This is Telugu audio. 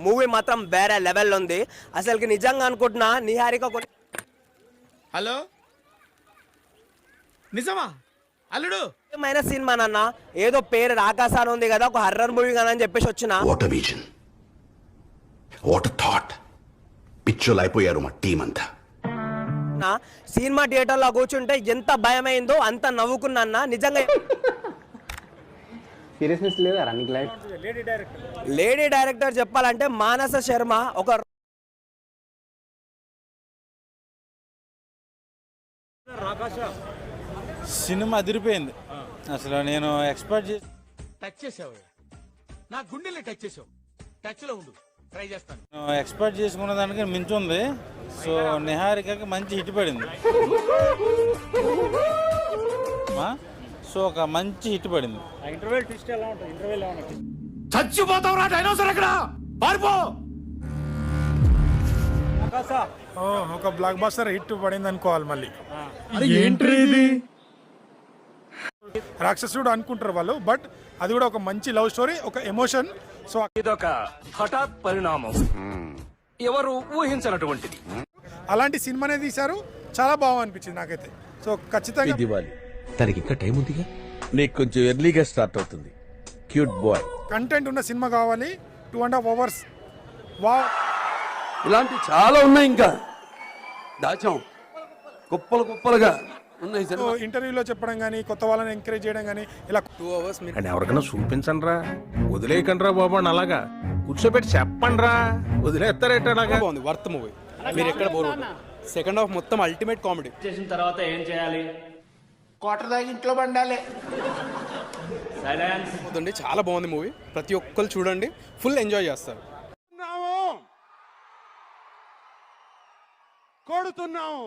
మూవీ మాత్రం వేరే లెవెల్ ఉంది. అసలుకి నిజంగా అనుకుంటున్నా నిహారిక హలో నిజమా అల్లుడు ఏమైనా సినిమా నాన్న, ఏదో పేరు రాకాసాన ఉంది కదా, ఒక హర్రర్ మూవీ కదా అని చెప్పేసి వచ్చిన. What a vision, what a thought. పిచ్చోలు అయిపోయారు మా టీం అంతా. సినిమా థియేటర్ లో కూర్చుంటే ఎంత భయమైందో అంత నవ్వుకున్నా నిజంగా. సీరియస్నెస్ లేదా రన్నింగ్ లైఫ్. లేడీ డైరెక్టర్ చెప్పాలంటే మానస శర్మ. ఒక సినిమా అదిరిపోయింది అసలు. నేను ఎక్స్పెక్ట్ చేసి టచ్ చేసావు, నా గుండెల్ని టచ్ చేసావు. టచ్ లో ఉండు, ట్రై చేస్తాను. ఎక్స్పెక్ట్ చేసుకున్న దానికి మించుంది. సో నిహారికకి మంచి హిట్ పడింది. సో ఒక మంచి హిట్ పడింది. చచ్చిపోతావురా డైనోసర్, అక్కడ పారిపో. ఒక బ్లాక్ బాస్టర్ హిట్ పడింది అనుకోవాలి. మళ్ళీ ఏంటి ఇది? రాక్షసుడు అనుకుంటారు వాళ్ళు, బట్ అది కూడా ఒక మంచి లవ్ స్టోరీ, ఒక ఎమోషన్. సో ఇదొక హఠాత్ పరిణామం, ఎవరు ఊహించినటువంటిది. అలాంటి సినిమానే తీశారు, చాలా బాగా అనిపించింది నాకైతే. సో ఖచ్చితంగా దివాలి. తనకి ఇంకా టైం ఉందిగా, నీకు కొంచెం ఎర్లీగా స్టార్ట్ అవుతుంది. Cute boy. కంటెంట్ ఉన్న సినిమా కావాలి. 2.5 hours. వా ఇలాంటి చాలా ఉన్నాయి, ఇంకా దాచాం కుప్పలు కుప్పలుగా ఉన్నాయి. ఇంటర్వ్యూలో చెప్పడం కానీ, కొత్త వాళ్ళని ఎంకరేజ్ చేయడం కానీ, ఇలా 2 hours అండ్ ఎవరికైనా చూపించండి రా, వదిలేయకండి రా బాబు అని. అలాగా కూర్చోబెట్టి చెప్పండి రా, వదిలేస్తారేట. అలాగా బాగుంది, వర్త్ మూవీ. మీరు ఎక్కడ బోర్ సెకండ్ హాఫ్ మొత్తం అల్టిమేట్ కామెడీ. చేసిన తర్వాత ఏం చేయాలి? క్వార్టర్ దాకా ఇంట్లో బండాలి. సైలెన్స్. చాలా బాగుంది మూవీ, ప్రతి ఒక్కరు చూడండి, ఫుల్ ఎంజాయ్ చేస్తారు. కొడుతున్నాము